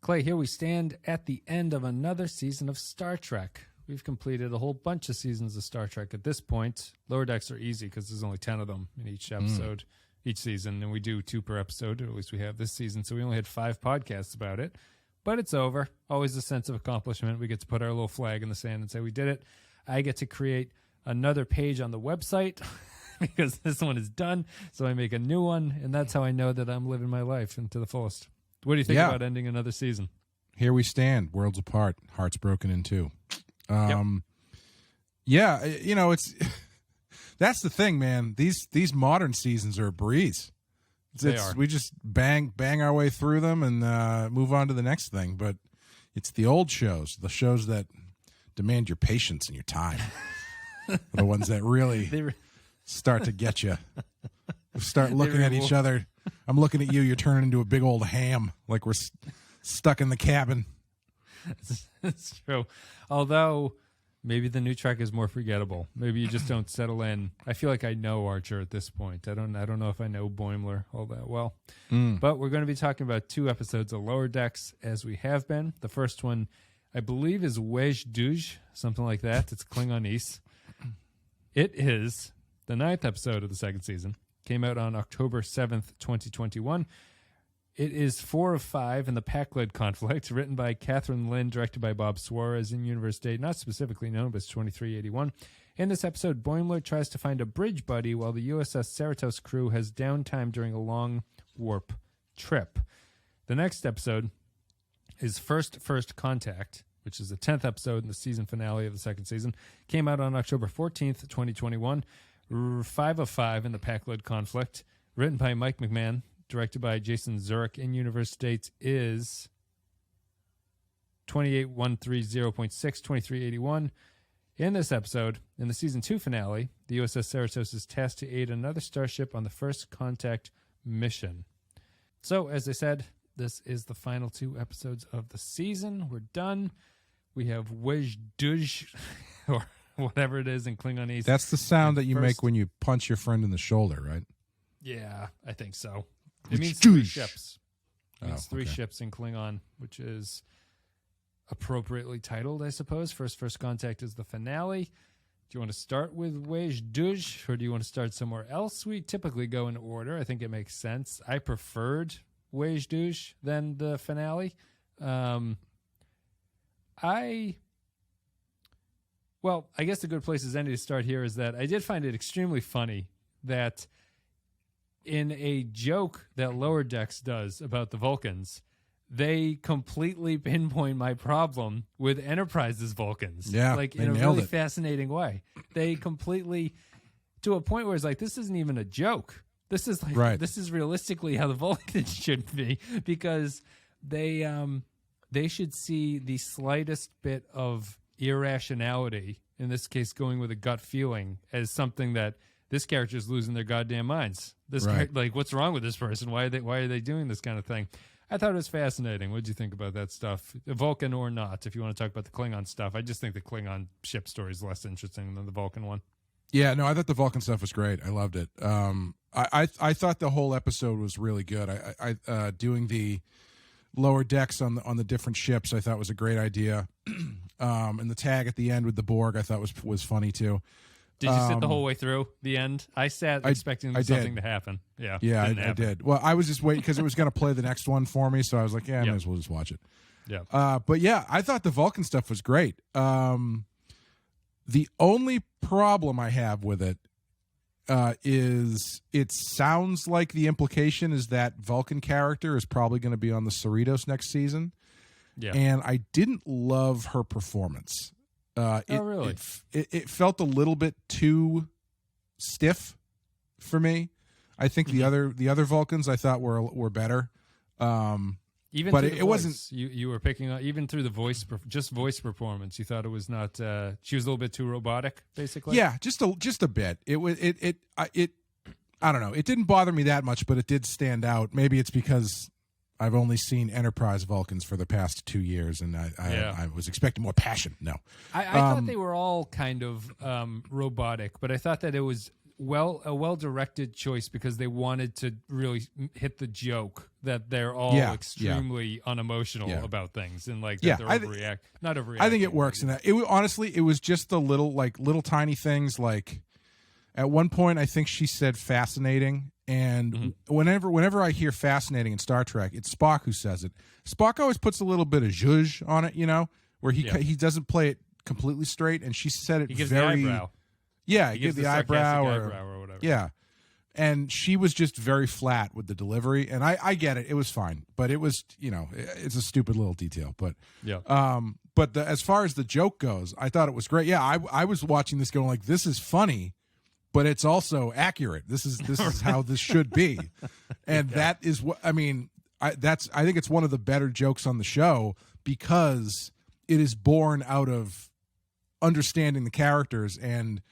Clay, here we stand at the end of another season of Star Trek. We've completed a whole bunch of seasons of Star Trek at this point. Lower Decks are easy because there's only 10 of them in each episode, each season, and we do 2 per episode, or at least we have this season, so we only had 5 podcasts about it. But it's over. Always a sense of accomplishment. We get to put our little flag in the sand and say we did it. I get to create another page on the website because this one is done, so I make a new one, and that's how I know that I'm living my life to the fullest. What do you think about ending another season? Here we stand, worlds apart, hearts broken in two. Yeah, it's that's the thing, man. These modern seasons are a breeze. We just bang our way through them and move on to the next thing. But it's the old shows, the shows that demand your patience and your time, the ones that really start to get you. Start looking at each other. I'm looking at you. You're turning into a big old ham, like we're stuck in the cabin. It's true. Although maybe the new Trek is more forgettable. Maybe you just don't settle in. I feel like I know Archer at this point. I don't know if I know Boimler all that well. But we're going to be talking about 2 episodes of Lower Decks, as we have been. The first one, I believe, is wej Duj, something like that. It's Klingonese. It is the 9th episode of the second season. Came out on October 7th, 2021. It is 4 of 5 in the Pac-Led conflict, written by Catherine Lynn, directed by Bob Suarez, in universe date not specifically known, but it's 2381. In this episode, Boimler tries to find a bridge buddy while the USS Cerritos crew has downtime during a long warp trip. The next episode is First Contact, which is the 10th episode in the season finale of the second season. Came out on October 14th, 2021. 5 of 5 in the Pac-Led conflict, written by Mike McMahon, directed by Jason Zurich. In universe dates is 28130.6, 2381. In this episode, in the season 2 finale, the USS Cerritos is tasked to aid another starship on the First Contact mission. So, as I said, this is the final 2 episodes of the season. We're done. We have wej Duj, or whatever it is in Klingonese. That's the sound that you make when you punch your friend in the shoulder, right? Yeah, I think so. It means 3 ships. It means 3 ships in Klingon, which is appropriately titled, I suppose. First Contact is the finale. Do you want to start with wej Duj, or do you want to start somewhere else? We typically go in order. I think it makes sense. I preferred wej Duj than the finale. Well, I guess a good place as any to start here is that I did find it extremely funny that in a joke that Lower Decks does about the Vulcans, they completely pinpoint my problem with Enterprise's Vulcans. Yeah, like in a really fascinating way. They completely, to a point where it's like, this isn't even a joke. This is like, This is realistically how the Vulcans should be, because they should see the slightest bit of irrationality, in this case going with a gut feeling, as something that this character is losing their goddamn minds. Like, what's wrong with this person? Why are they doing this kind of thing? I thought it was fascinating. What did you think about that stuff? Vulcan or not, if you want to talk about the Klingon stuff. I just think the Klingon ship story is less interesting than the Vulcan one. Yeah, no, I thought the Vulcan stuff was great. I loved it. I thought the whole episode was really good. I doing the Lower Decks on the different ships, I thought was a great idea. And the tag at the end with the Borg, I thought was funny too. Did you sit the whole way through the end? I sat expecting something to happen. Yeah, I did. Well, I was just waiting because it was going to play the next one for me, so I was like, I might as well just watch it. Yeah. But yeah, I thought the Vulcan stuff was great. The only problem I have with it is it sounds like the implication is that Vulcan character is probably going to be on the Cerritos next season. Yeah. And I didn't love her performance. Really? It felt a little bit too stiff for me. I think the other Vulcans I thought were better. Even but it wasn't. You were picking up even through the voice performance. You thought it was not. She was a little bit too robotic, basically. Yeah, just a bit. It was I don't know. It didn't bother me that much, but it did stand out. Maybe it's because I've only seen Enterprise Vulcans for the past 2 years, and I was expecting more passion. No, I thought they were all kind of robotic, but I thought that it was well directed choice because they wanted to really hit the joke that they're all extremely unemotional about things and like that they're not overreacting. I think it works in that. Honestly, it was just the little tiny things. Like at one point, I think she said "fascinating," and whenever I hear "fascinating" in Star Trek, it's Spock who says it. Spock always puts a little bit of zhuzh on it, where he doesn't play it completely straight, and she said it he gives very. The eyebrow. Yeah, he gives the eyebrow or whatever. Yeah, and she was just very flat with the delivery, and I get it. It was fine, but it was it's a stupid little detail, but but as far as the joke goes, I thought it was great. Yeah, I was watching this going like, this is funny, but it's also accurate. This is how this should be, and that is what I mean. I think it's one of the better jokes on the show because it is born out of understanding the characters, and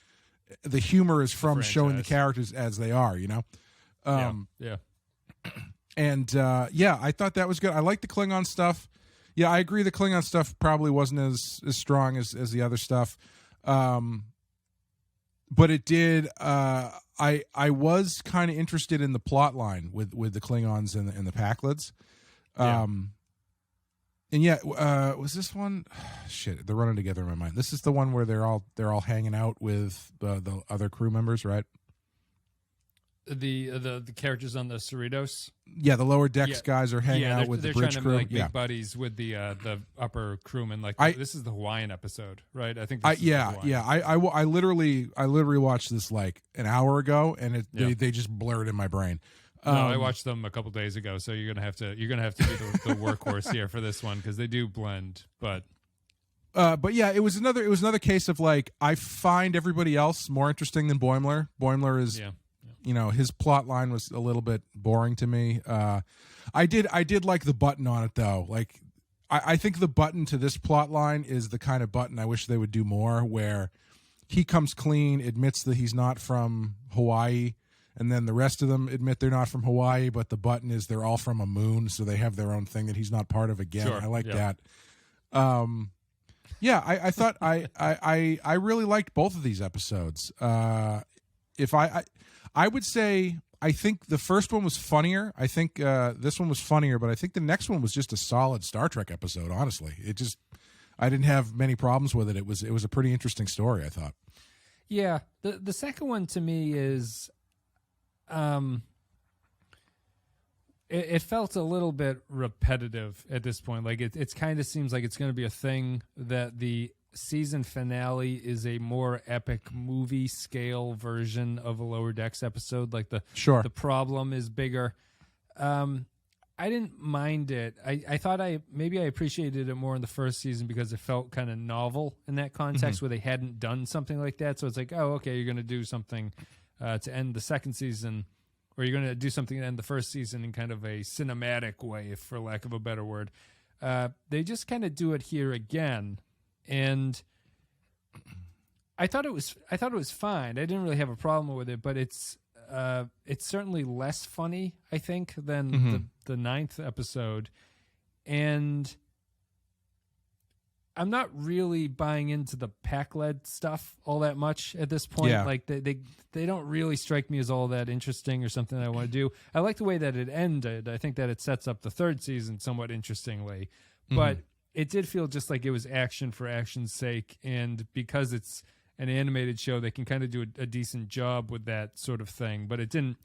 the humor is from showing the characters as they are, and I thought that was good. I like the Klingon stuff. Yeah, I agree the Klingon stuff probably wasn't as strong as the other stuff, but it did I was kind of interested in the plot line with the Klingons and the Pakleds. And was this one? Shit, they're running together in my mind. This is the one where they're all hanging out with the other crew members, right? The characters on the Cerritos. Yeah, the lower decks guys are hanging out with the bridge crew. They're trying to be like big buddies with the upper crewmen. This is the Hawaiian episode, right? I think. I literally watched this like an hour ago, and they just blurred in my brain. No, I watched them a couple days ago, so you're gonna have to be the workhorse here for this one because they do blend. But yeah, it was another case of like I find everybody else more interesting than Boimler. Boimler is his plot line was a little bit boring to me. I did like the button on it though. Like I think the button to this plot line is the kind of button I wish they would do more, where he comes clean, admits that he's not from Hawaii. And then the rest of them admit they're not from Hawaii, but the button is they're all from a moon, so they have their own thing that he's not part of again. Sure. I like that. I thought I really liked both of these episodes. If I would say I think the first one was funnier. I think this one was funnier, but I think the next one was just a solid Star Trek episode. Honestly, I didn't have many problems with it. It was a pretty interesting story, I thought. Yeah, the second one to me is. It felt a little bit repetitive at this point. Like it kind of seems like it's going to be a thing that the season finale is a more epic movie scale version of a Lower Decks episode. Like the problem is bigger. I didn't mind it. I thought I appreciated it more in the first season because it felt kind of novel in that context where they hadn't done something like that. So it's like, oh, okay, you're going to do something to end the second season, or you're going to do something to end the first season in kind of a cinematic way, for lack of a better word. They just kind of do it here again, and I thought it was fine. I didn't really have a problem with it, but it's certainly less funny, I think, than the ninth episode, and I'm not really buying into the Pakled stuff all that much at this point. Yeah. Like they don't really strike me as all that interesting or something that I want to do. I like the way that it ended. I think that it sets up the third season somewhat interestingly, but it did feel just like it was action for action's sake. And because it's an animated show, they can kind of do a decent job with that sort of thing, but it didn't,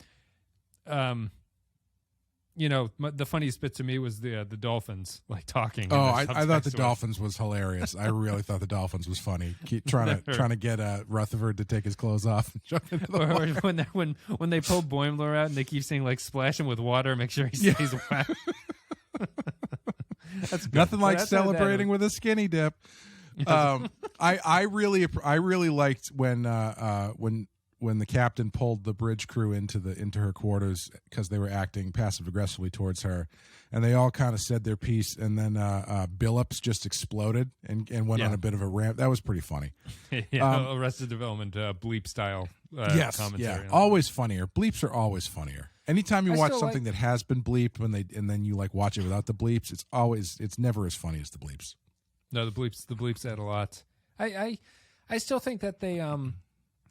the funniest bit to me was the dolphins like talking. Oh, I thought the dolphins was hilarious. I really thought the dolphins was funny. Keep trying to get Rutherford to take his clothes off and jump into the water. when they pull Boimler out and they keep saying like splash him with water, make sure he stays wet. That's good. Nothing like celebrating with a skinny dip. I really liked when the captain pulled the bridge crew into her quarters because they were acting passive aggressively towards her, and they all kind of said their piece, and then Billups just exploded and went on a bit of a rant. That was pretty funny. Arrested Development bleep style commentary. Yeah, always funnier. Bleeps are always funnier. Anytime you watch something that has been bleeped and then you like watch it without the bleeps, it's never as funny as the bleeps. No, the bleeps add a lot. I still think that they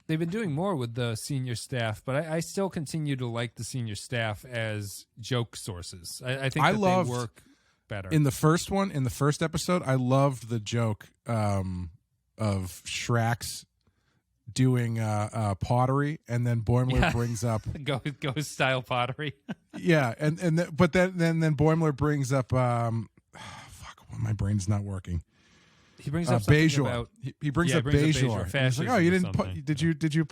they've been doing more with the senior staff, but I still continue to like the senior staff as joke sources. I think they work better. In the first episode, I loved the joke of Shrax doing pottery, and then Boimler brings up ghost style pottery. Yeah, but then Boimler brings up my brain's not working. He brings up something Bejor. about He brings up Bejor. He's like, "Oh, you didn't did you do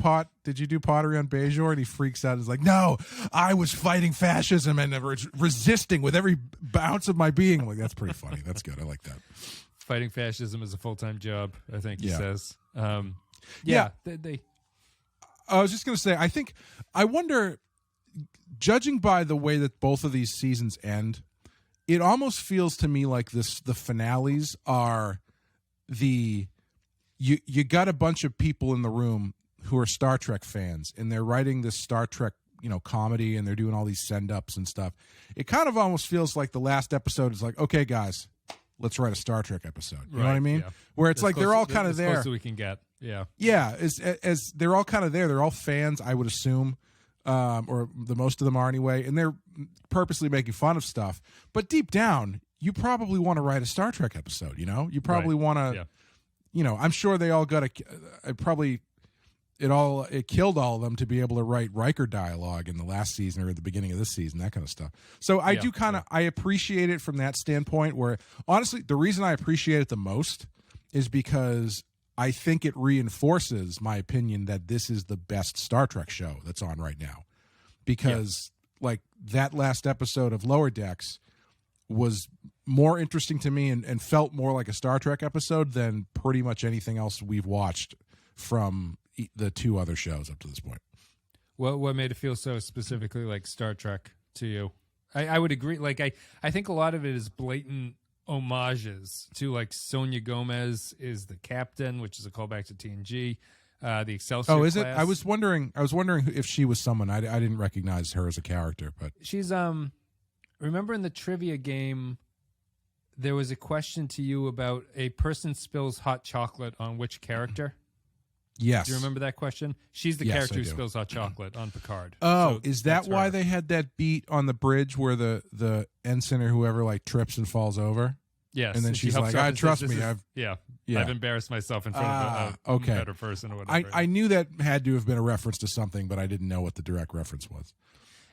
pottery on Bejor?" And he freaks out. He's like, "No, I was fighting fascism and resisting with every bounce of my being." I'm like, that's pretty funny. That's good. I like that. Fighting fascism is a full-time job, I think he says. They I was just going to say, I wonder, judging by the way that both of these seasons end, it almost feels to me like the finales are you got a bunch of people in the room who are Star Trek fans, and they're writing this Star Trek, comedy, and they're doing all these send-ups and stuff. It kind of almost feels like the last episode is like, okay, guys, let's write a Star Trek episode. You know what I mean? Yeah. Where it's like they're all kind of there. As close as we can get. Yeah. Yeah, as they're all kind of there. They're all fans, I would assume, or the most of them are anyway, and they're purposely making fun of stuff. But deep down, you probably want to write a Star Trek episode, You probably want to, I'm sure they all got it killed all of them to be able to write Riker dialogue in the last season or at the beginning of this season, that kind of stuff. So I do kind of, I appreciate it from that standpoint where, honestly, the reason I appreciate it the most is because I think it reinforces my opinion that this is the best Star Trek show that's on right now. Because, like, that last episode of Lower Decks was more interesting to me and felt more like a Star Trek episode than pretty much anything else we've watched from the two other shows up to this point. What made it feel so specifically like Star Trek to you? I would agree. Like, I think a lot of it is blatant homages to, like, Sonia Gomez is the captain, which is a callback to TNG. The Excelsior. Oh, is class. it? I was wondering if she was someone. I didn't recognize her as a character, but she's remember in the trivia game, there was a question to you about a person spills hot chocolate on which character? Yes. Do you remember that question? She's the character who spills hot chocolate on Picard. Oh, so is that why they had that beat on the bridge where the ensign or whoever, like, trips and falls over? Yes. And then she's like, trust me. I've embarrassed myself in front of a better person or whatever. I knew that had to have been a reference to something, but I didn't know what the direct reference was.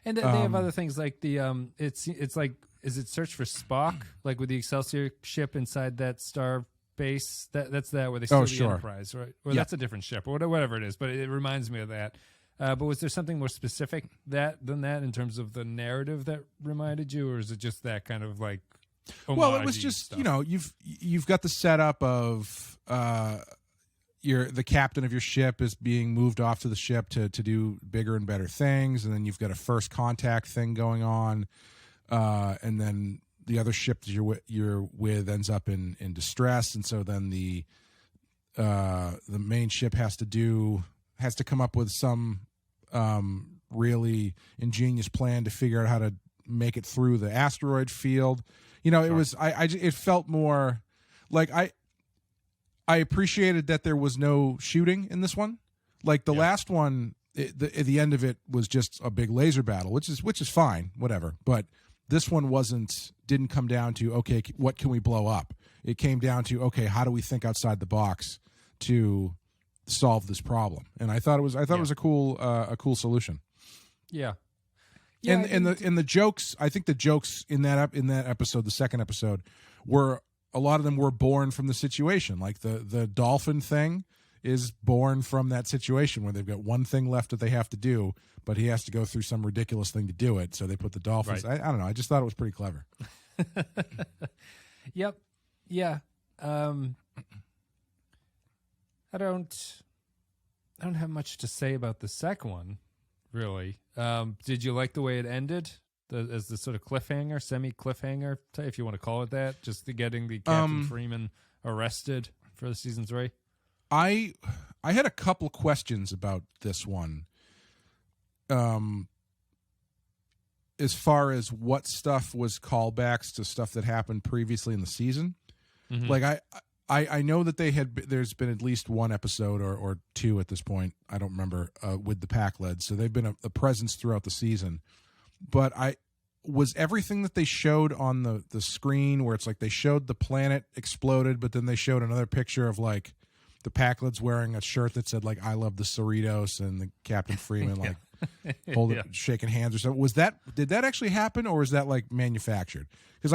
And they have other things like the it's like, is it Search for Spock, like with the Excelsior ship inside that star base? That's where they steal the Enterprise, right? Or that's a different ship, or whatever it is. But it reminds me of that. But was there something more specific than that in terms of the narrative that reminded you, or is it just that kind of like? Well, it was just stuff? You've got the setup of the captain of your ship is being moved off to the ship to do bigger and better things, and then you've got a first contact thing going on, and then the other ship that you're with ends up in distress, and so then the main ship has to come up with some really ingenious plan to figure out how to make it through the asteroid field. It was it felt more like I appreciated that there was no shooting in this one. Like the last one, at the end of it was just a big laser battle, which is fine, whatever. But this one didn't come down to, okay, what can we blow up? It came down to, okay, how do we think outside the box to solve this problem? And I thought it was a cool solution. Yeah. And the jokes, I think the jokes in that episode, the second episode, a lot of them were born from the situation. Like the dolphin thing is born from that situation where they've got one thing left that they have to do, but he has to go through some ridiculous thing to do it. So they put the dolphins. Right. I don't know. I just thought it was pretty clever. Yep. Yeah. I don't have much to say about the second one, really. Did you like the way it ended? As the sort of cliffhanger, semi-cliffhanger, if you want to call it that, just getting the Captain Freeman arrested for the season 3? I had a couple questions about this one. As far as what stuff was callbacks to stuff that happened previously in the season. Mm-hmm. Like I know that there's been at least one episode or two at this point, I don't remember, with the Pakleds, so they've been a presence throughout the season. But was everything that they showed on the screen, where it's like they showed the planet exploded, but then they showed another picture of like the Pakleds wearing a shirt that said like "I love the Cerritos" and the Captain Freeman like shaking hands or something. Did that actually happen, or was that like manufactured? Because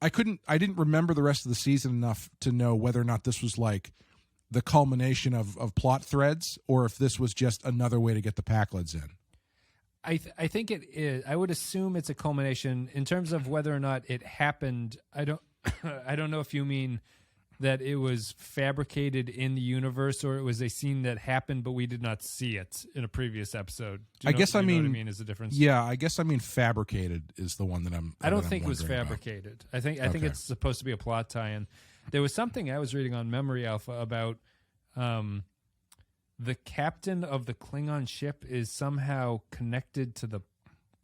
I didn't remember the rest of the season enough to know whether or not this was like the culmination of plot threads, or if this was just another way to get the Pakleds in. I think it is. I would assume it's a culmination in terms of whether or not it happened. I don't know if you mean that it was fabricated in the universe, or it was a scene that happened but we did not see it in a previous episode. I guess I mean is the difference. Yeah, I guess I mean fabricated is the one that I don't think it was fabricated. I think it's supposed to be a plot tie-in. There was something I was reading on Memory Alpha about the captain of the Klingon ship is somehow connected to the.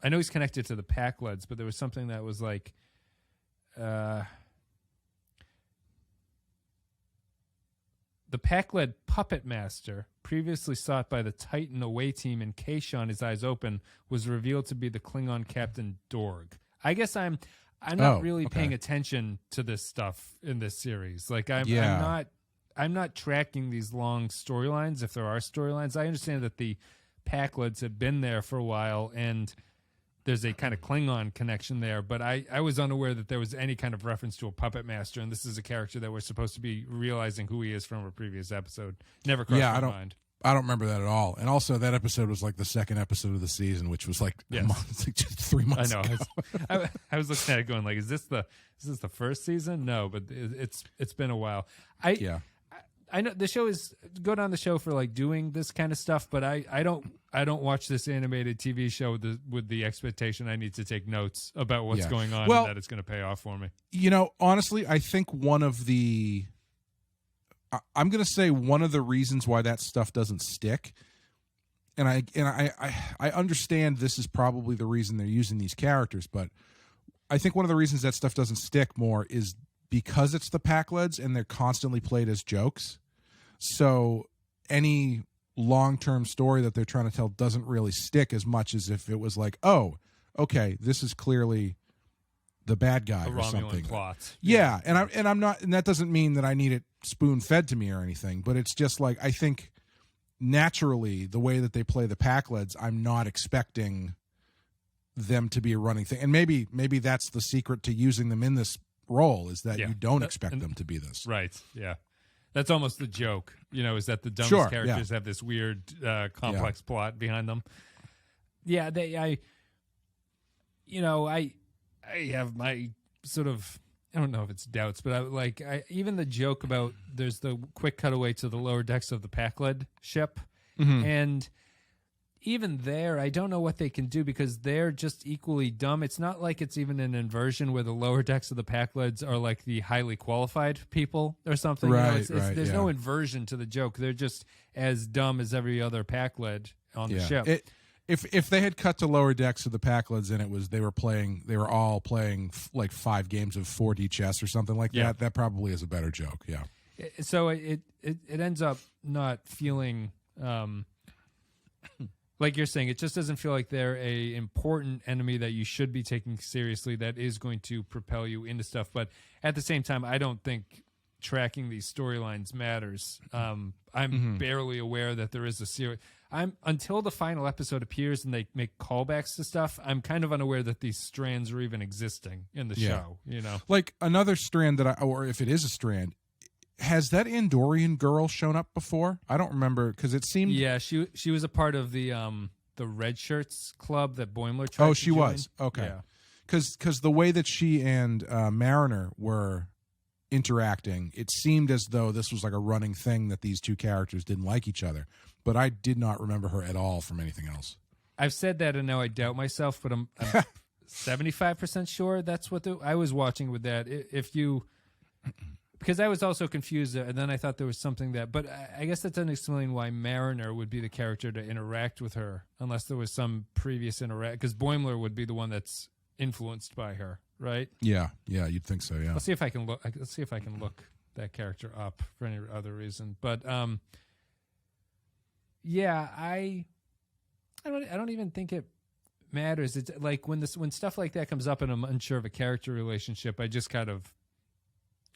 I know he's connected to the Pakleds, but there was something that was like. The Pakled puppet master, previously sought by the Titan away team in Kayshawn, his eyes open, was revealed to be the Klingon captain Dorg. I guess I'm not really paying attention to this stuff in this series. Like I'm not tracking these long storylines. If there are storylines, I understand that the Pakleds have been there for a while and there's a kind of Klingon connection there, but I was unaware that there was any kind of reference to a puppet master, and this is a character that we're supposed to be realizing who he is from a previous episode. Never crossed my mind. I don't remember that at all. And also, that episode was like the second episode of the season, which was like, it's like 3 months I know. ago. I was looking at it going like, is this the first season? No, but it's been a while. I know the show is good on the show for like doing this kind of stuff, but I don't watch this animated TV show with the expectation I need to take notes about what's going on and that it's going to pay off for me. You know, honestly, I think I'm going to say one of the reasons why that stuff doesn't stick, and I understand this is probably the reason they're using these characters, but I think one of the reasons that stuff doesn't stick more is because it's the Pakleds and they're constantly played as jokes. So any long-term story that they're trying to tell doesn't really stick as much as if it was like, oh, okay, this is clearly the bad guy or something. Plot. Yeah, and I'm not, and that doesn't mean that I need it spoon-fed to me or anything, but it's just like, I think naturally the way that they play the Pakleds, I'm not expecting them to be a running thing. And maybe that's the secret to using them in this role, is that you don't expect them to be this. Right, yeah. That's almost the joke, is that the dumbest characters have this weird, complex plot behind them. Yeah, I have my sort of, I don't know if it's doubts, but even the joke about there's the quick cutaway to the lower decks of the Pakled ship, and even there, I don't know what they can do because they're just equally dumb. It's not like it's even an inversion where the lower decks of the Pakleds are like the highly qualified people or something. Right, there's no inversion to the joke. They're just as dumb as every other Pakled on the ship. If they had cut to lower decks of the Pakleds and they were all playing like 5 games of 4D chess or something like that, that probably is a better joke. Yeah. So it ends up not feeling. Like you're saying, it just doesn't feel like they're a important enemy that you should be taking seriously that is going to propel you into stuff. But at the same time, I don't think tracking these storylines matters. I'm barely aware that there is a series. Until the final episode appears and they make callbacks to stuff, I'm kind of unaware that these strands are even existing in the show. Like another strand or if it is a strand, has that Andorian girl shown up before? I don't remember because it seemed. Yeah, she was a part of the Red Shirts club that Boimler tried. Oh, she join. was okay. Because the way that she and Mariner were interacting, it seemed as though this was like a running thing that these two characters didn't like each other. But I did not remember her at all from anything else. I've said that and now I doubt myself, but I'm 75% sure that's what I was watching with that. Because I was also confused, and then I thought there was something but I guess that doesn't explain why Mariner would be the character to interact with her, unless there was some previous interact. Because Boimler would be the one that's influenced by her, right? Yeah, you'd think so. Yeah. Let's see if I can look. that character up for any other reason. But yeah, I don't even think it matters. It's like when stuff like that comes up and I'm unsure of a character relationship, I just kind of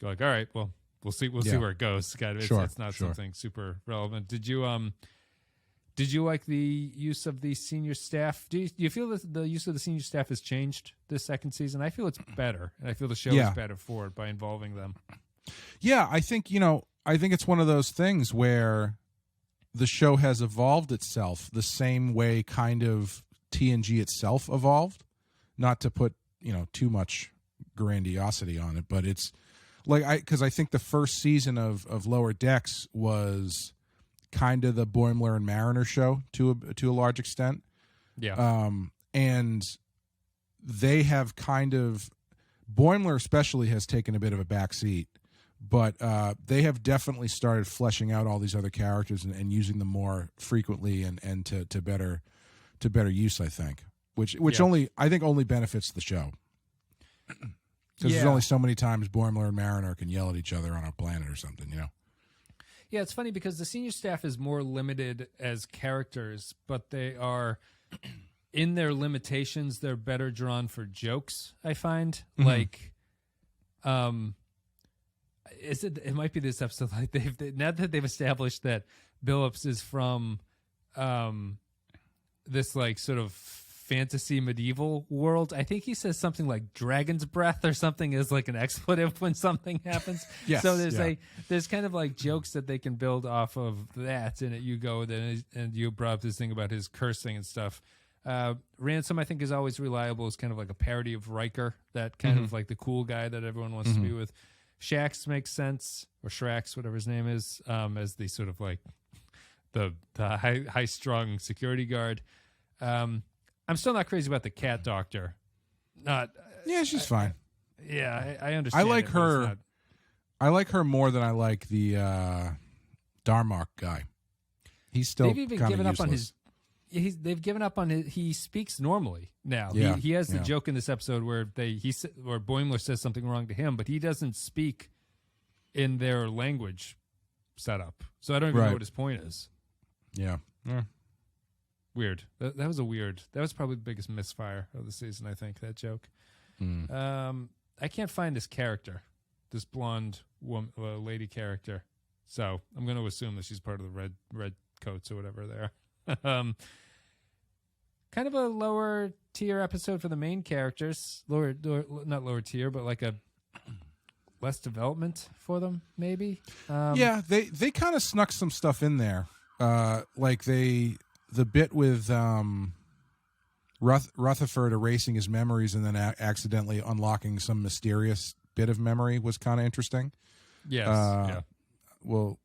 go like, all right, well, we'll see where it goes. Kind of, it's not something super relevant. Did you like the use of the senior staff? Do you feel that the use of the senior staff has changed this second season? I feel it's better, and I feel the show is better for it by involving them. Yeah, I think it's one of those things where the show has evolved itself the same way kind of TNG itself evolved. Not to put too much grandiosity on it, but it's like because I think the first season of Lower Decks was kind of the Boimler and Mariner show to a large extent. Yeah. And they have kind of Boimler especially has taken a bit of a backseat, but they have definitely started fleshing out all these other characters and using them more frequently and to better use, I think. Which I think only benefits the show. Because there's only so many times Boimler and Mariner can yell at each other on a planet or something, Yeah, it's funny because the senior staff is more limited as characters, but they are, in their limitations, they're better drawn for jokes, I find. Mm-hmm. Like, it might be this episode, like now that they've established that Billups is from this like sort of fantasy medieval world. I think he says something like dragon's breath or something is like an expletive when something happens. Yes, so there's kind of like jokes that they can build off of that. And you go then, and you brought up this thing about his cursing and stuff. Ransom, I think, is always reliable. Is kind of like a parody of Riker, that kind of like the cool guy that everyone wants to be with. Shax makes sense, or Shrax, whatever his name is, as the sort of like the high strung security guard. I'm still not crazy about the cat doctor. She's fine. I understand. I like her. I like her more than I like the Darmok guy. He's still they've even given useless. up on his. They've given up on his. He speaks normally now. Yeah, he has the joke in this episode where where Boimler says something wrong to him, but he doesn't speak in their language setup. So I don't even know what his point is. Yeah. Weird. That was weird. That was probably the biggest misfire of the season, I think, that joke. I can't find this character, this blonde lady character. So I'm going to assume that she's part of the red coats or whatever they are. Kind of a lower tier episode for the main characters. Not lower tier, but like a less development for them, maybe. They kind of snuck some stuff in there. The bit with Rutherford erasing his memories and then accidentally unlocking some mysterious bit of memory was kind of interesting. Yes. We'll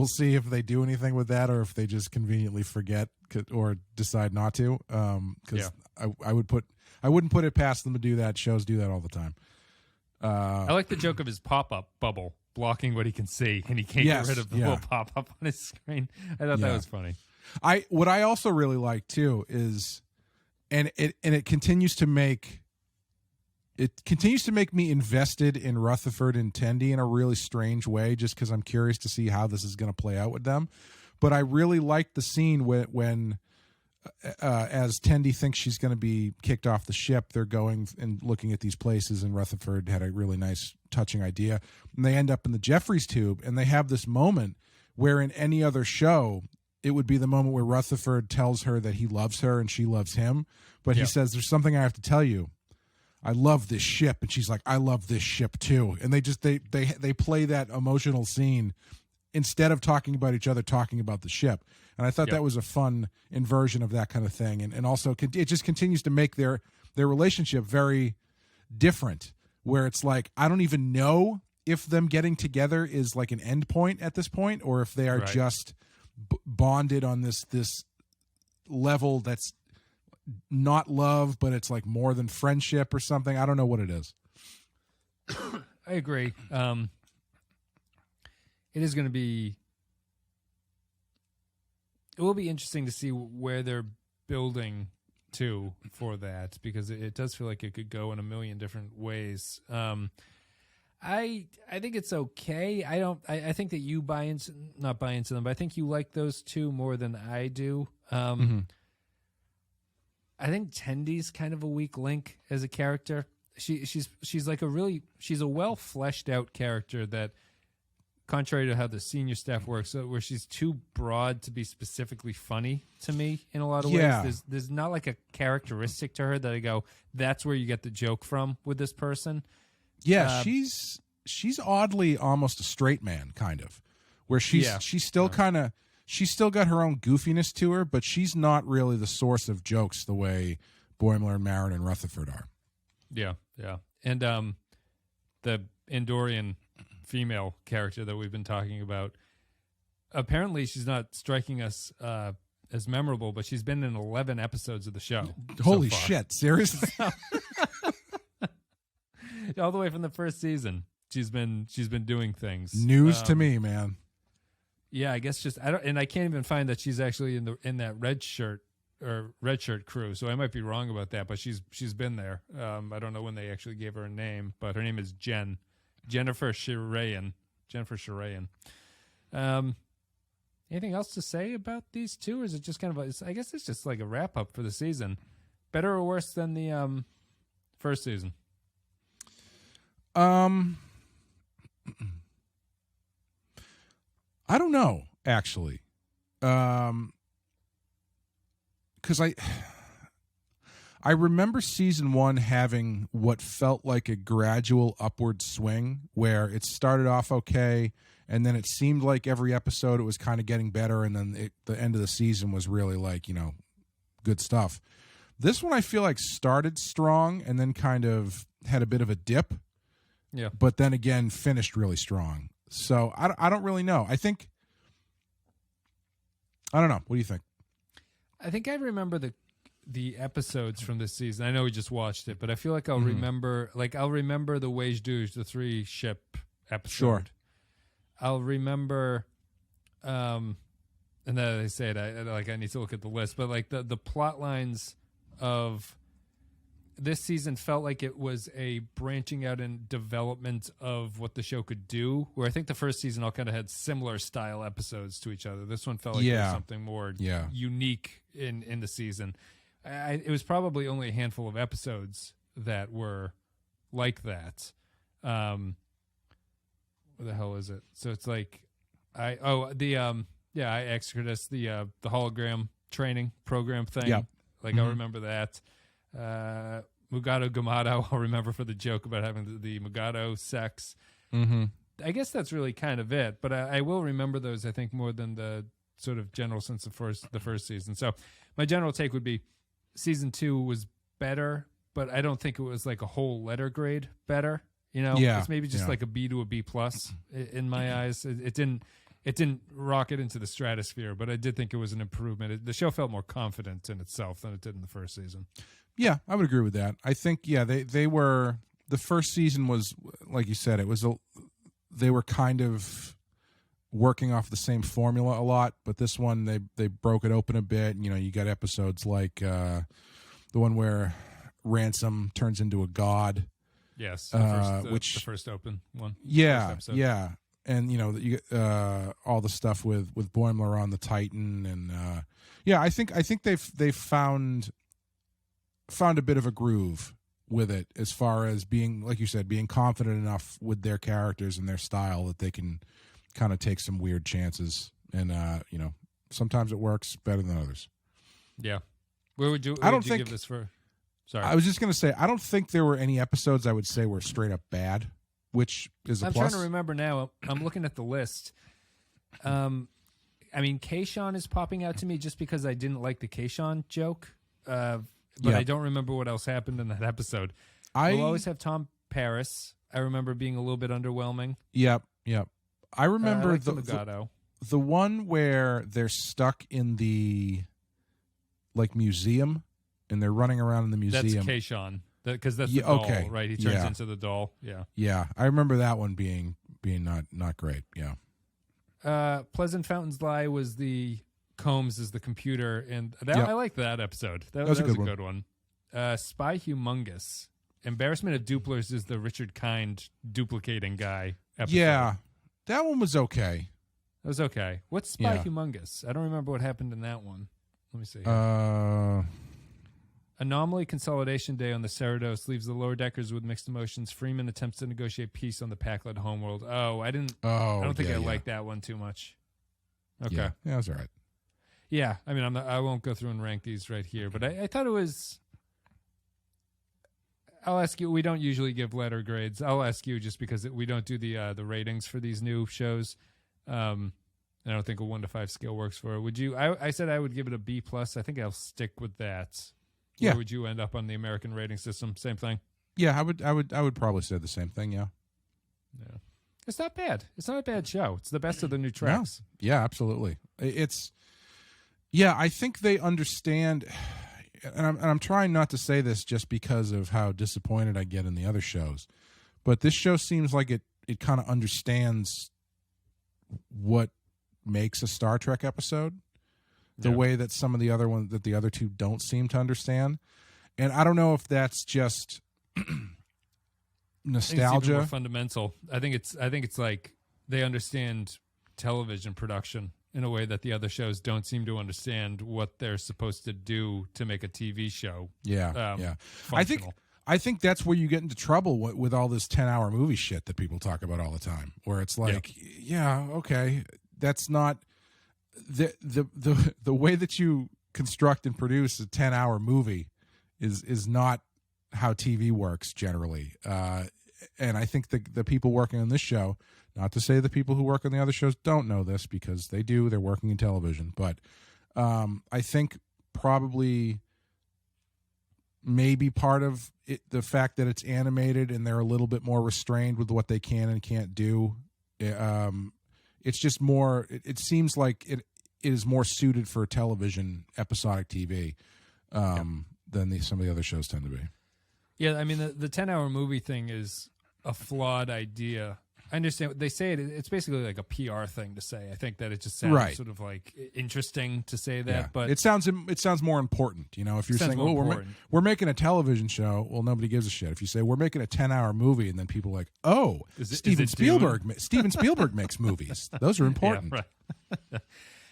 see if they do anything with that or if they just conveniently forget or decide not to. Because I wouldn't put it past them to do that. Shows do that all the time. I like the joke of his pop-up bubble blocking what he can see, and he can't get rid of the little pop-up on his screen. I thought that was funny. What I also really like too is, and it continues to make me invested in Rutherford and Tendi in a really strange way, just because I'm curious to see how this is going to play out with them. But I really like the scene when as Tendi thinks she's going to be kicked off the ship, they're going and looking at these places, and Rutherford had a really nice, touching idea, and they end up in the Jeffries tube, and they have this moment where in any other show it would be the moment where Rutherford tells her that he loves her and she loves him. But he says, there's something I have to tell you. I love this ship. And she's like, I love this ship too. And they play that emotional scene instead of talking about each other, talking about the ship. And I thought that was a fun inversion of that kind of thing. And also it just continues to make their relationship very different, where it's like, I don't even know if them getting together is like an end point at this point, or if they are just bonded on this level that's not love, but it's like more than friendship or something. I don't know what it is. I agree. It is going to be. It will be interesting to see where they're building to for that, because it does feel like it could go in a million different ways. I think it's okay. I think that you not buy into them, but I think you like those two more than I do. I think Tendy's kind of a weak link as a character. She's like she's a well fleshed out character that, contrary to how the senior staff works, where she's too broad to be specifically funny to me in a lot of ways. There's not like a characteristic to her that I go, that's where you get the joke from with this person. Yeah, she's oddly almost a straight man, kind of, where she's still she's still got her own goofiness to her, but she's not really the source of jokes the way Boimler and Marin and Rutherford are. Yeah, yeah, and the Andorian female character that we've been talking about, apparently she's not striking us as memorable, but she's been in 11 episodes of the show. Holy shit! Seriously. All the way from the first season, she's been doing things. News to me, man. Yeah, I guess I can't even find that she's actually in that red shirt crew. So I might be wrong about that, but she's been there. I don't know when they actually gave her a name, but her name is Jennifer Shirayan. Anything else to say about these two, or is it just kind of I guess it's just like a wrap up for the season? Better or worse than the first season? I don't know, actually. Because I remember season 1 having what felt like a gradual upward swing, where it started off okay, and then it seemed like every episode it was kind of getting better, and then the end of the season was really like, good stuff. This one I feel like started strong and then kind of had a bit of a dip. Yeah, but then again finished really strong. So I don't really know. I don't know. What do you think? I think I remember the episodes from this season. I know we just watched it, but I feel like I'll remember the wej Duj, the 3-ship episode. Sure. I'll remember, and then they say it. I need to look at the list, but like the plot lines of this season felt like it was a branching out and development of what the show could do, where I think the first season all kind of had similar style episodes to each other. This one felt like it was something more unique in the season. It was probably only a handful of episodes that were like that. What the hell is it? So it's like Exodus, the hologram training program thing. Yep. Like I remember that. Mugado Gamato, I'll remember for the joke about having the Mugado sex. Mm-hmm. I guess that's really kind of it, but I will remember those, I think, more than the sort of general sense of the first season. So my general take would be season 2 was better, but I don't think it was like a whole letter grade better. It's maybe just like a B to a B plus in my eyes. It didn't rocket into the stratosphere, but I did think it was an improvement. The show felt more confident in itself than it did in the first season. Yeah, I would agree with that. I think, they were, the first season was, like you said, they were kind of working off the same formula a lot, but this one, they broke it open a bit. You got episodes like the one where Ransom turns into a god. Yes, the first open one. Yeah, yeah. And, you all the stuff with Boimler on the Titan. And, I think they've found a bit of a groove with it, as far as being, like you said, being confident enough with their characters and their style that they can kind of take some weird chances. And, sometimes it works better than others. Yeah. Where would you give this for? Sorry. I was just going to say, I don't think there were any episodes I would say were straight up bad, which is a plus. I'm trying to remember now. I'm looking at the list. Kayshawn is popping out to me just because I didn't like the Kayshawn joke. But I don't remember what else happened in that episode. We'll always have Tom Paris. I remember being a little bit underwhelming. Yep. I remember the one where they're stuck in the museum and they're running around in the museum. That's Kayshawn. Because that's the doll, right? He turns into the doll. Yeah. Yeah. I remember that one being not great. Yeah. Pleasant Fountains Lie was the Combs is the computer, and I liked that episode. That was a good one. Spy Humongous Embarrassment of Duplers is the Richard Kind duplicating guy episode. Yeah, that one was okay. That was okay. What's Spy Humongous? I don't remember what happened in that one. Let me see. Anomaly Consolidation Day on the Cerritos leaves the lower deckers with mixed emotions. Freeman attempts to negotiate peace on the Packlet homeworld. I don't think I like that one too much. Okay. Yeah, that's all right. Yeah, I mean, I won't go through and rank these right here, but I thought it was... I'll ask you, we don't usually give letter grades. I'll ask you just because we don't do the ratings for these new shows. I don't think a 1 to 5 scale works for it. Would you? I said I would give it a B+. I think I'll stick with that. Yeah. Where would you end up on the American rating system? Same thing? Yeah, I would probably say the same thing, yeah. Yeah. It's not bad. It's not a bad show. It's the best of the new tracks. No. Yeah, absolutely. I think they understand... And I'm trying not to say this just because of how disappointed I get in the other shows, but this show seems like it kind of understands what makes a Star Trek episode, the way that some of the other ones that the other two don't seem to understand. And I don't know if that's just nostalgia. I think it's even more fundamental. I think it's like they understand television production in a way that the other shows don't seem to understand what they're supposed to do to make a TV show. Yeah. Functional. I think that's where you get into trouble with all this 10-hour movie shit that people talk about all the time, where it's like, okay, that's not the way that you construct and produce a 10-hour movie is not how TV works generally. And I think the people working on this show, not to say the people who work on the other shows don't know this, because they do. They're working in television. But I think probably maybe part of it, the fact that it's animated and they're a little bit more restrained with what they can and can't do. It's just more, it seems like it is more suited for television, episodic TV than some of the other shows tend to be. Yeah, I mean, the 10-hour movie thing is a flawed idea. I understand what they say. It's basically like a PR thing to say. I think that it just sounds sort of like interesting to say that, but it sounds more important. You know, if you're saying, "Oh, we're making a television show," well, nobody gives a shit. If you say we're making a 10-hour movie, and then people are like, "Oh, Steven Spielberg makes movies. Those are important." Yeah, right.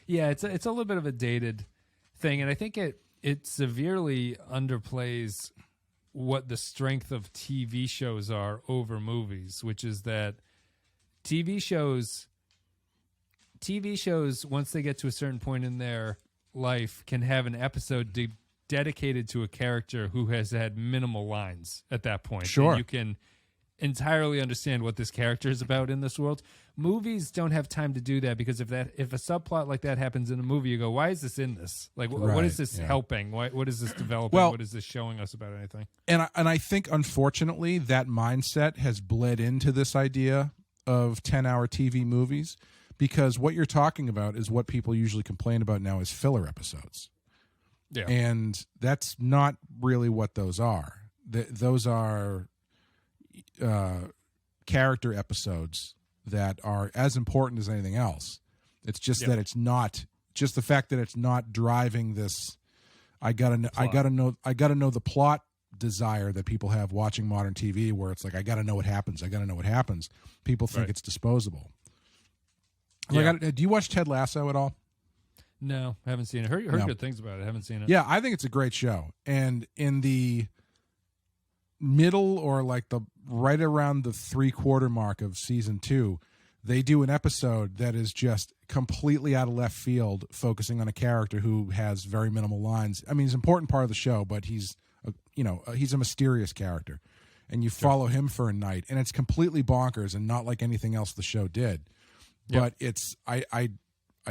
Yeah, it's a little bit of a dated thing, and I think it severely underplays what the strength of TV shows are over movies, which is that TV shows, once they get to a certain point in their life, can have an episode dedicated to a character who has had minimal lines at that point. Sure. And you can entirely understand what this character is about in this world. Movies don't have time to do that, because if a subplot like that happens in a movie, you go, why is this in this? Like, what is this helping? What is this developing? What is this showing us about anything? And I think, unfortunately, that mindset has bled into this idea of 10-hour TV movies, because what you're talking about is what people usually complain about now is filler episodes. Yeah. And that's not really what those are. Those are character episodes that are as important as anything else. It's just that it's not, just the fact that it's not driving this I gotta know the plot desire that people have watching modern TV, where it's like, I gotta know what happens. People think it's disposable. Yeah. Do you watch Ted Lasso at all? No, I haven't seen it. Heard good things about it. I haven't seen it. Yeah, I think it's a great show. And in the middle, or like the right around the 3/4 mark of season 2, they do an episode that is just completely out of left field, focusing on a character who has very minimal lines. I mean, he's an important part of the show, but he's a mysterious character, and you follow him for a night, and it's completely bonkers and not like anything else the show did. But it's I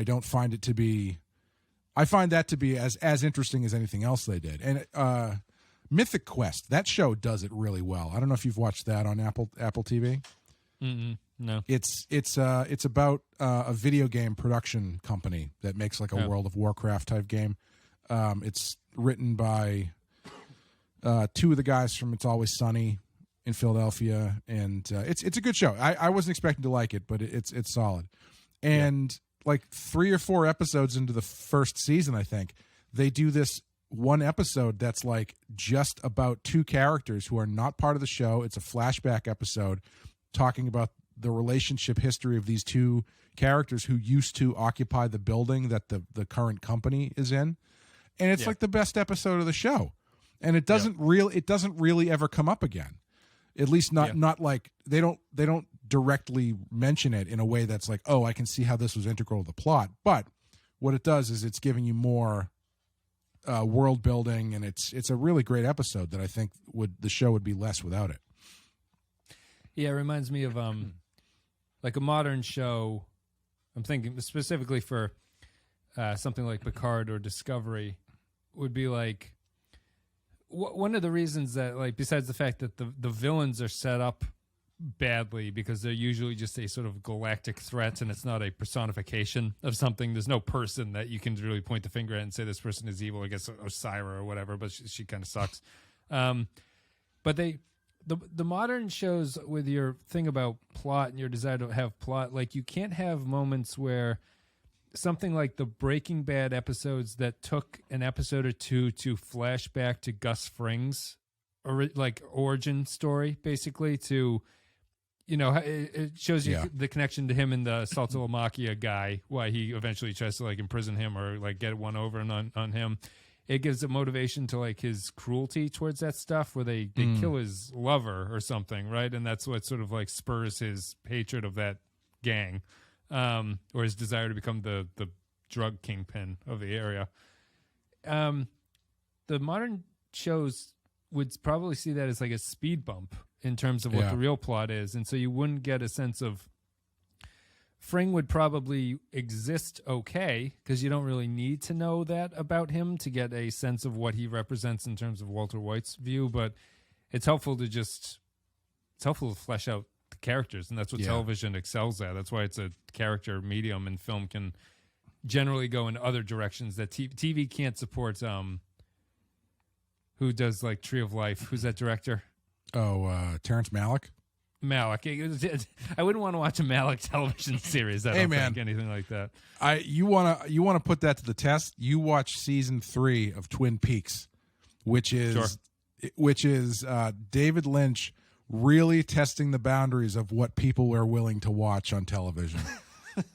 don't find it to be. I find that to be as interesting as anything else they did. And Mythic Quest, that show does it really well. I don't know if you've watched that on Apple TV. No. It's about a video game production company that makes like a World of Warcraft type game. It's written by two of the guys from It's Always Sunny in Philadelphia, and it's a good show. I wasn't expecting to like it, but it's solid. And like 3 or 4 episodes into the first season, I think, they do this one episode that's like just about two characters who are not part of the show. It's a flashback episode talking about the relationship history of these two characters who used to occupy the building that the current company is in. And it's like the best episode of the show. And it doesn't really ever come up again. At least not like they don't directly mention it in a way that's like, oh, I can see how this was integral to the plot. But what it does is it's giving you more world building, and it's a really great episode that I think the show would be less without it. Yeah, it reminds me of like a modern show. I'm thinking specifically for something like Picard or Discovery would be like one of the reasons that, like, besides the fact that the villains are set up badly because they're usually just a sort of galactic threat and it's not a personification of something. There's no person that you can really point the finger at and say this person is evil. I guess Osira or whatever, but she kind of sucks. But the modern shows with your thing about plot and your desire to have plot, like you can't have moments where something like the Breaking Bad episodes that took an episode or two to flash back to Gus Fring's like origin story, basically, to, you know, it shows you the connection to him and the Saltalamacchia guy, why he eventually tries to like imprison him or like get one over on him. It gives a motivation to like his cruelty towards that stuff where they kill his lover or something, right? And that's what sort of like spurs his hatred of that gang, or his desire to become the drug kingpin of the area. The modern shows would probably see that as like a speed bump in terms of what the real plot is. And so you wouldn't get a sense of Fring would probably exist okay because you don't really need to know that about him to get a sense of what he represents in terms of Walter White's view. But it's helpful to flesh out the characters, and that's what television excels at. That's why it's a character medium, and film can generally go in other directions that TV can't support. Who does like Tree of Life? Who's that director? Terrence Malick. Malick. I wouldn't want to watch a Malick television series. I don't think anything like that. You wanna put that to the test. You watch season 3 of Twin Peaks, which is David Lynch really testing the boundaries of what people are willing to watch on television,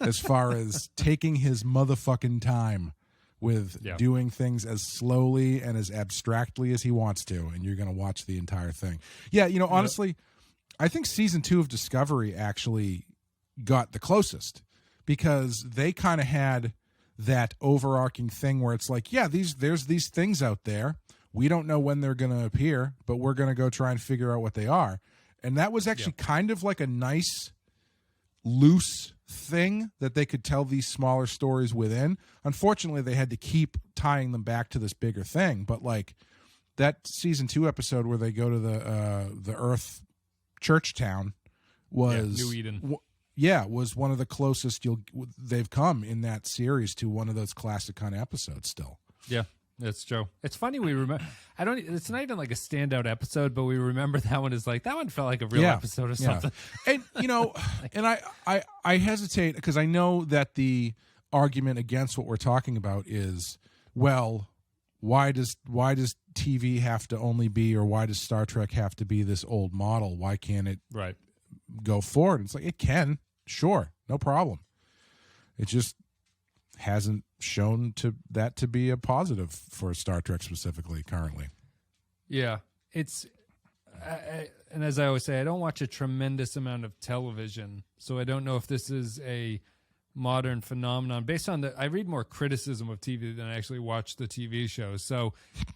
as far as taking his motherfucking time with doing things as slowly and as abstractly as he wants to, and you're going to watch the entire thing. Yeah, you know, honestly, I think season 2 of Discovery actually got the closest because they kind of had that overarching thing where it's like, there's these things out there. We don't know when they're going to appear, but we're going to go try and figure out what they are. And that was actually kind of like a nice, loose thing that they could tell these smaller stories within. Unfortunately, they had to keep tying them back to this bigger thing. But like that season 2 episode where they go to the Earth church town was New Eden. Was one of the closest they've come in that series to one of those classic kind of episodes still. Yeah. That's true. It's funny we remember. It's not even like a standout episode, but we remember that one as like that one felt like a real episode or something. And you know, and I hesitate because I know that the argument against what we're talking about is, well, why does TV have to only be, or why does Star Trek have to be this old model? Why can't it go forward? It's like it can, sure, no problem. It just hasn't shown to be a positive for Star Trek specifically currently. Yeah, it's and as I always say, I don't watch a tremendous amount of television, so I don't know if this is a modern phenomenon. Based on I read more criticism of TV than I actually watch the TV shows. So,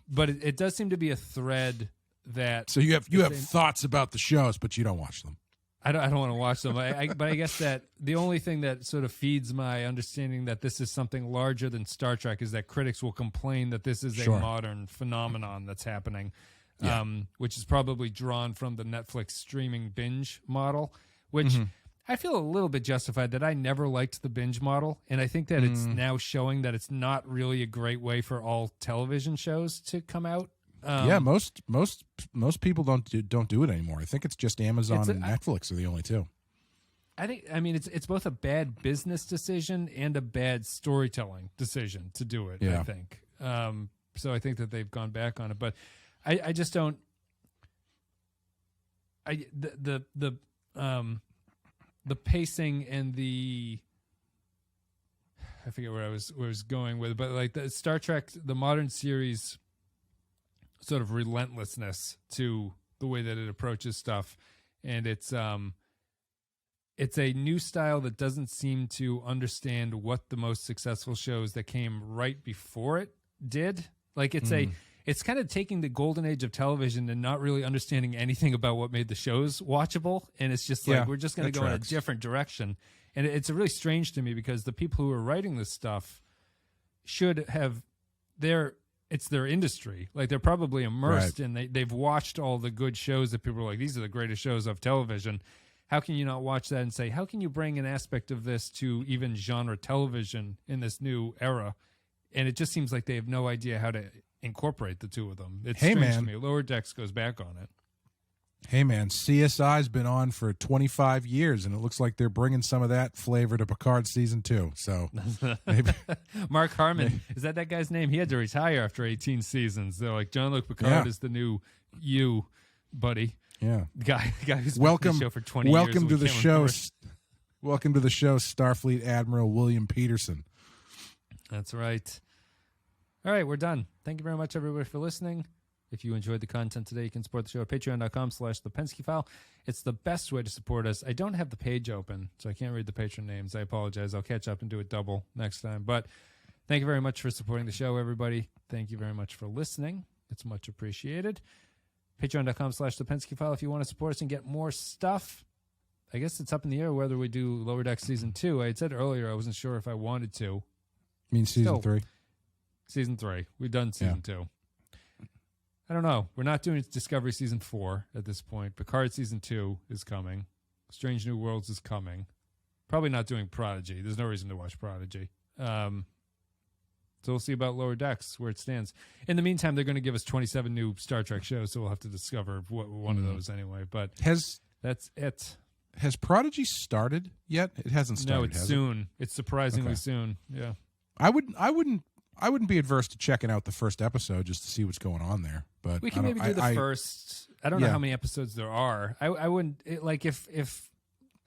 but it does seem to be a thread that. So you have thoughts about the shows, but you don't watch them. I don't want to watch them. But I guess that the only thing that sort of feeds my understanding that this is something larger than Star Trek is that critics will complain that this is a modern phenomenon that's happening, which is probably drawn from the Netflix streaming binge model, which I feel a little bit justified that I never liked the binge model. And I think that it's now showing that it's not really a great way for all television shows to come out. Most people don't do it anymore. I think it's just Amazon and Netflix are the only two. I mean it's both a bad business decision and a bad storytelling decision to do it. I think So I think that they've gone back on it, but I just don't. The pacing and I forget where I was going with it, but like the Star Trek, the modern series, sort of relentlessness to the way that it approaches stuff, and it's a new style that doesn't seem to understand what the most successful shows that came right before it did. Like it's kind of taking the golden age of television and not really understanding anything about what made the shows watchable, and it's just like we're just going to go in a different direction. And it's really strange to me because the people who are writing this stuff should have it's their industry. Like they're probably immersed and they've watched all the good shows that people are like, these are the greatest shows of television. How can you not watch that and say, how can you bring an aspect of this to even genre television in this new era? And it just seems like they have no idea how to incorporate the two of them. It's strange to me. Lower Decks goes back on it. Hey, man, CSI's been on for 25 years, and it looks like they're bringing some of that flavor to Picard Season 2. So maybe Mark Harmon, is that guy's name? He had to retire after 18 seasons. They're like, Jean-Luc Picard is the new you, buddy. Yeah. Guy who's been on the show for 20 years. Welcome to the show. Welcome to the show, Starfleet Admiral William Peterson. That's right. All right, we're done. Thank you very much, everybody, for listening. If you enjoyed the content today, you can support the show at patreon.com/thepensky-file. It's the best way to support us. I don't have the page open, so I can't read the patron names. I apologize. I'll catch up and do it double next time. But thank you very much for supporting the show, everybody. Thank you very much for listening. It's much appreciated. Patreon.com/thepensky-file if you want to support us and get more stuff. I guess it's up in the air whether we do Lower Deck Season 2. I had said earlier I wasn't sure if I wanted to. You mean Season 3? Season 3. We've done Season 2. I don't know. We're not doing Discovery Season 4 at this point. Picard Season 2 is coming. Strange New Worlds is coming. Probably not doing Prodigy. There's no reason to watch Prodigy. So we'll see about Lower Decks, where it stands. In the meantime, they're going to give us 27 new Star Trek shows, so we'll have to discover one of those anyway. But that's it. Has Prodigy started yet? It hasn't started. No, it's soon. It's surprisingly soon. Yeah. I wouldn't be adverse to checking out the first episode just to see what's going on there. But we can maybe do the first. I don't know how many episodes there are. I wouldn't if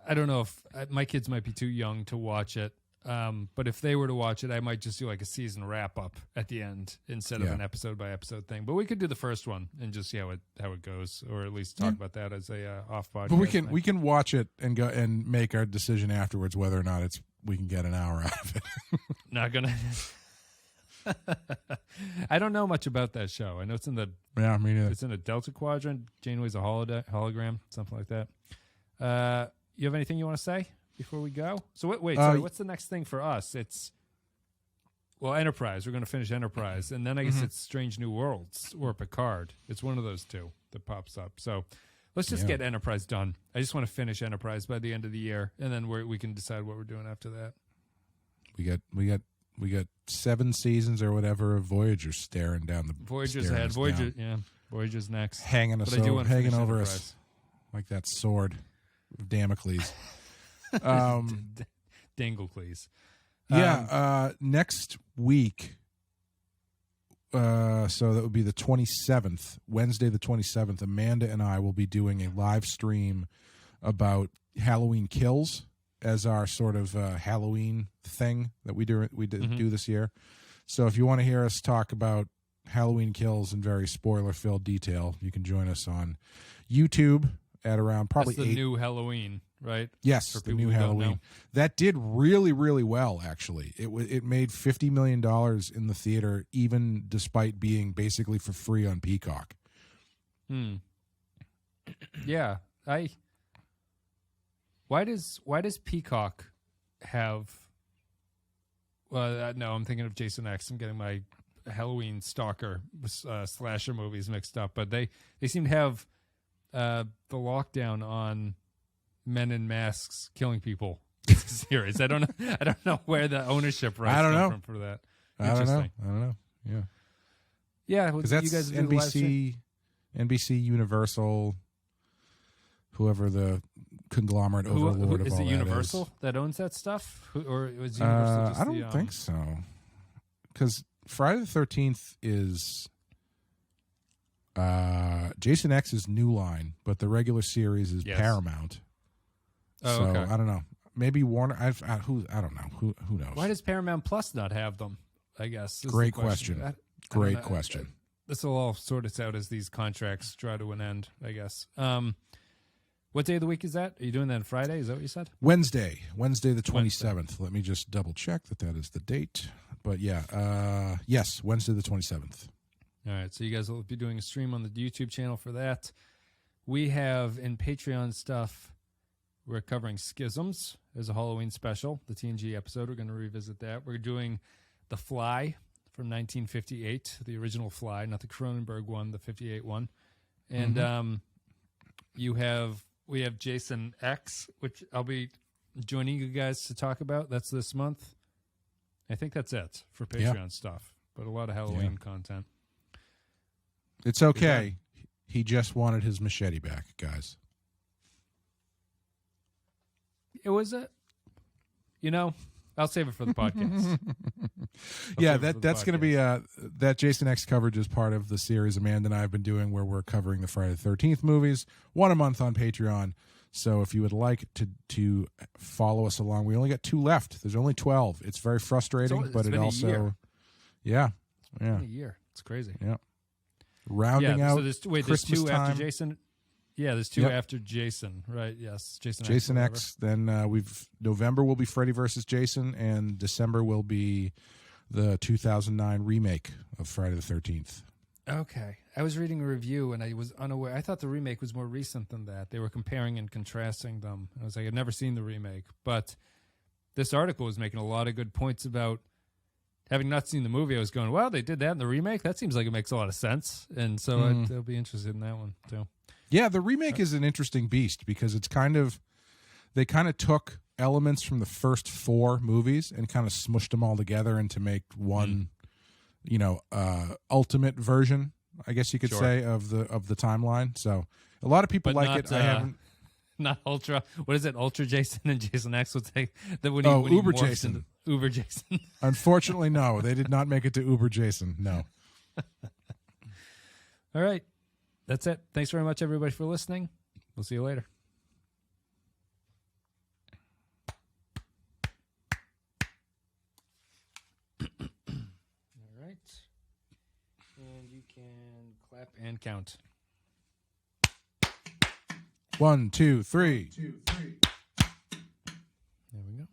I don't know if my kids might be too young to watch it. But if they were to watch it, I might just do like a season wrap up at the end instead of an episode by episode thing. But we could do the first one and just see how it goes, or at least talk about that as a off podcast. But we can watch it and go and make our decision afterwards whether or not we can get an hour out of it. Not gonna. I don't know much about that show. I know it's in the me neither. It's in a Delta Quadrant. Janeway's a hologram, something like that. You have anything you want to say before we go? So wait, sorry. What's the next thing for us? It's Enterprise. We're going to finish Enterprise, and then I guess it's Strange New Worlds or Picard. It's one of those two that pops up. So let's just get Enterprise done. I just want to finish Enterprise by the end of the year, and then we can decide what we're doing after that. We got 7 seasons or whatever of Voyager staring down the Voyager's ahead. Voyager's next. Hanging over us like that sword of Damocles. Danglecles. Next week. So that would be the 27th, Wednesday the 27th. Amanda and I will be doing a live stream about Halloween Kills as our sort of Halloween thing that we do this year. So if you want to hear us talk about Halloween Kills in very spoiler-filled detail, you can join us on YouTube at around probably That's the new Halloween, right? Yes, the new Halloween. That did really, really well, actually. It made $50 million in the theater, even despite being basically for free on Peacock. Yeah, Why does Peacock have? Well, no, I'm thinking of Jason X. I'm getting my Halloween stalker slasher movies mixed up, but they seem to have the lockdown on men in masks killing people series. I don't know where the ownership rights come from for that. I don't know. Yeah, because that's you guys NBC, Universal, whoever the conglomerate overlord of is all it that Universal is. that owns that stuff, or is Universal just I don't think so. Because Friday the 13th is Jason X's New Line, but the regular series is Paramount. Oh, so okay. I don't know. Maybe Warner. I don't know. Who knows? Why does Paramount Plus not have them? I guess. Great question. Great question. This will all sort itself out as these contracts draw to an end, I guess. What day of the week is that? Are you doing that on Friday? Is that what you said? Wednesday the 27th. Let me just double check that is the date. But yeah, yes, Wednesday the 27th. All right, so you guys will be doing a stream on the YouTube channel for that. We have in Patreon stuff, we're covering Schisms as a Halloween special, the TNG episode. We're going to revisit that. We're doing The Fly from 1958, the original Fly, not the Cronenberg one, the 58 one. And we have Jason X, which I'll be joining you guys to talk about. That's this month. I think that's it for Patreon stuff, but a lot of Halloween content. It's okay. He just wanted his machete back, guys. It was I'll save it for the podcast. That's going to be that Jason X coverage is part of the series Amanda and I have been doing, where we're covering the Friday the 13th movies, one a month on Patreon. So if you would like to follow us along, we only got 2 left. There's only 12. It's very frustrating, but it also, it's been a year. It's crazy. Yeah, rounding out. So there's 2 time. after Jason. Yeah, there's 2 after Jason, right? Yes, Jason X. Then November will be Freddy versus Jason, and December will be the 2009 remake of Friday the 13th. Okay, I was reading a review and I was unaware. I thought the remake was more recent than that. They were comparing and contrasting them. I was like, I've never seen the remake, but this article was making a lot of good points about having not seen the movie. I was going, well, they did that in the remake. That seems like it makes a lot of sense, and so I'll be interested in that one too. Yeah, the remake is an interesting beast because it's they took elements from the first 4 movies and kind of smushed them all together and to make one, ultimate version, I guess you could say, of the timeline. So a lot of people like it. I haven't. Not Ultra. What is it? Ultra Jason and Jason X would say that when Uber Jason. Uber Jason. Unfortunately, no, they did not make it to Uber Jason. No. All right. That's it. Thanks very much, everybody, for listening. We'll see you later. All right. And you can clap and count. 1, 2, 3. There we go.